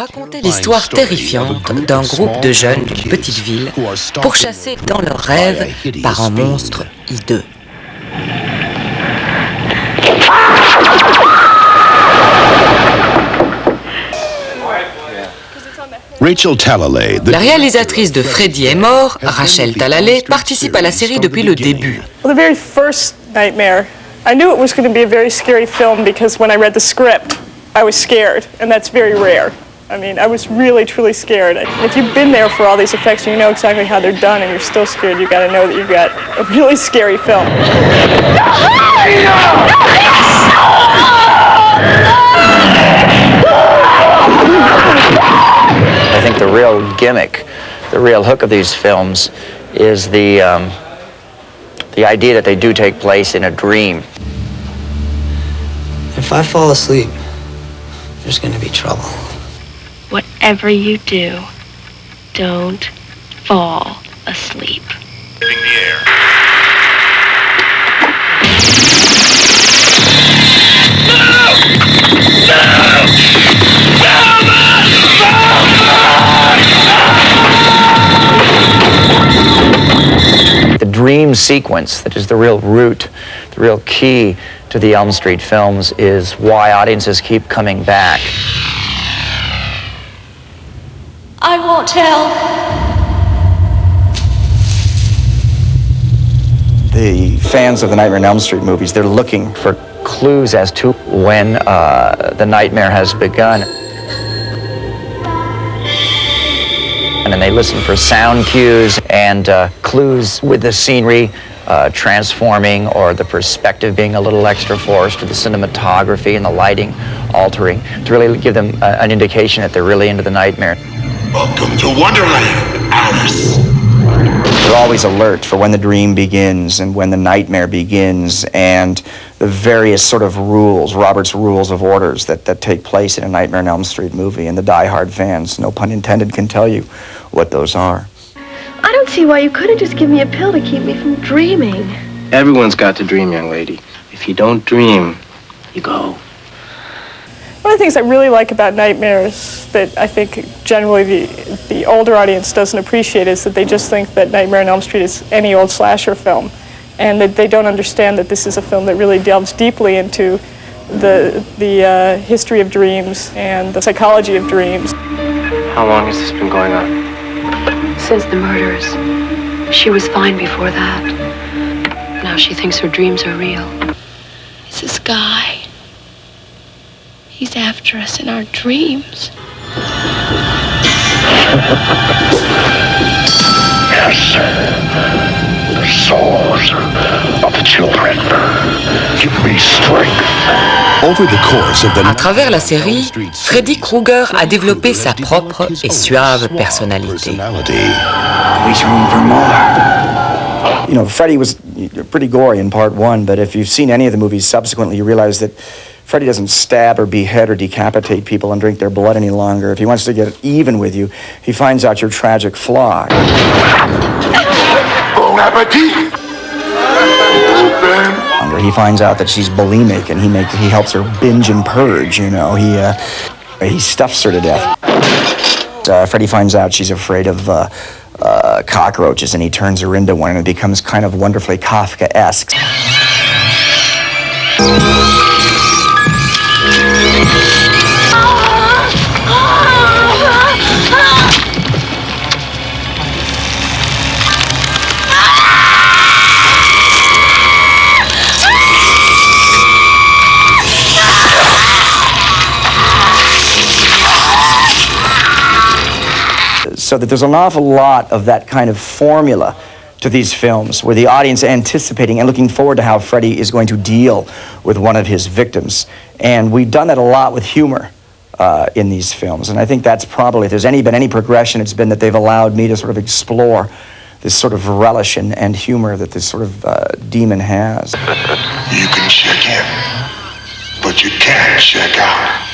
Raconter l'histoire terrifiante d'un groupe de jeunes d'une petite ville pourchassés dans leurs rêves par un monstre hideux. La réalisatrice de Freddy est mort, Rachel Talalay, participe à la série depuis le début. Well, the very first Nightmare, I knew it was going to be a very scary film because when I read the script, I was scared, and that's very rare. I mean, I was really, truly scared. If you've been there for all these effects and you know exactly how they're done and you're still scared, you got to know that you've got a really scary film. I think the real gimmick, the real hook of these films is the idea that they do take place in a dream. If I fall asleep, there's going to be trouble. Whatever you do, don't fall asleep. In the air. The dream sequence that is the real root, the real key to the Elm Street films is why audiences keep coming back. I won't tell. The fans of the Nightmare on Elm Street movies, they're looking For clues as to when the nightmare has begun. And then they listen for sound cues and clues with the scenery transforming or the perspective being a little extra forced or the cinematography and the lighting altering to really give them an indication that they're really into the nightmare. Welcome to Wonderland, Alice. they're always alert for when the dream begins and when the nightmare begins and the various sort of rules, Robert's rules of orders that take place in a Nightmare on Elm Street movie. And the diehard fans, no pun intended, can tell you what those are. I don't see why you couldn't just give me a pill to keep me from dreaming. Everyone's got to dream, young lady. If you don't dream, you go. One of the things I really like about Nightmares that I think generally the older audience doesn't appreciate is that they just think that Nightmare on Elm Street is any old slasher film, and that they don't understand that this is a film that really delves deeply into the history of dreams and the psychology of dreams. How long has this been going on? Since the murders. She was fine before that. Now she thinks her dreams are real. It's this guy. He's after us in our dreams. Yes, the souls of the children. Give me strength. À travers la série, Freddy Krueger a développé sa propre et suave personnalité. You know, Freddy was pretty gory in part one, but if you've seen any of the movies subsequently, you realize that Freddy doesn't stab or behead or decapitate people and drink their blood any longer. If he wants to get even with you, he finds out your tragic flaw. Bon appetit! He finds out that she's bulimic, and he helps her binge and purge. You know, he stuffs her to death. Freddy finds out she's afraid of cockroaches, and he turns her into one, and it becomes kind of wonderfully Kafka-esque. So that there's an awful lot of that kind of formula to these films, where the audience anticipating and looking forward to how Freddy is going to deal with one of his victims. And we've done that a lot with humor in these films. And I think that's probably, if there's been any progression, it's been that they've allowed me to sort of explore this sort of relish and humor that this sort of demon has. You can check in, but you can't check out.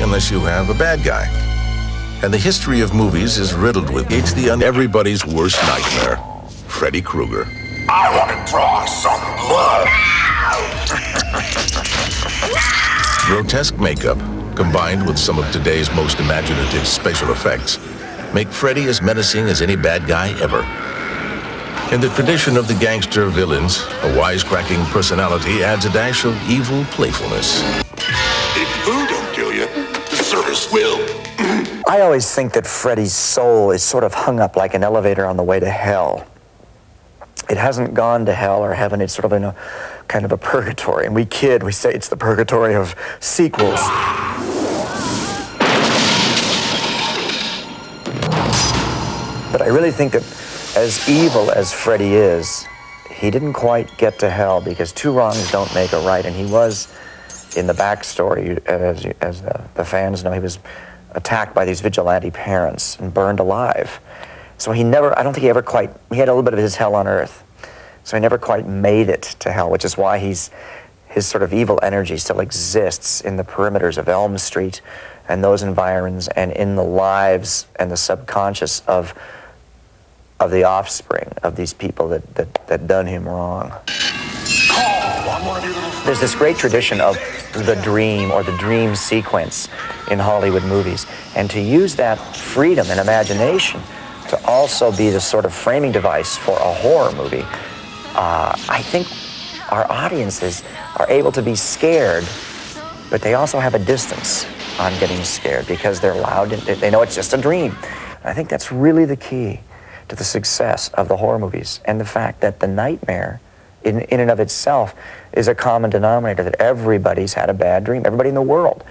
Unless you have a bad guy. And the history of movies is riddled with it's everybody's worst nightmare, Freddy Krueger. I want to draw some blood. Grotesque makeup, combined with some of today's most imaginative special effects, make Freddy as menacing as any bad guy ever. In the tradition of the gangster villains, a wisecracking personality adds a dash of evil playfulness. If food don't kill you, the service will. I always think that Freddy's soul is sort of hung up like an elevator on the way to hell. It hasn't gone to hell or heaven, it's sort of in a kind of a purgatory. And we say it's the purgatory of sequels. But I really think that as evil as Freddy is, he didn't quite get to hell because two wrongs don't make a right. And he was, in the backstory, as the fans know, he was attacked by these vigilante parents and burned alive. So I don't think he ever quite, he had a little bit of his hell on earth. So he never quite made it to hell, which is why his sort of evil energy still exists in the perimeters of Elm Street and those environs and in the lives and the subconscious of the offspring of these people that done him wrong. There's this great tradition of the dream or the dream sequence in Hollywood movies. And to use that freedom and imagination to also be the sort of framing device for a horror movie, I think our audiences are able to be scared, but they also have a distance on getting scared because they're loud and they know it's just a dream. And I think that's really the key to the success of the horror movies and the fact that the nightmare in and of itself is a common denominator, that everybody's had a bad dream, everybody in the world.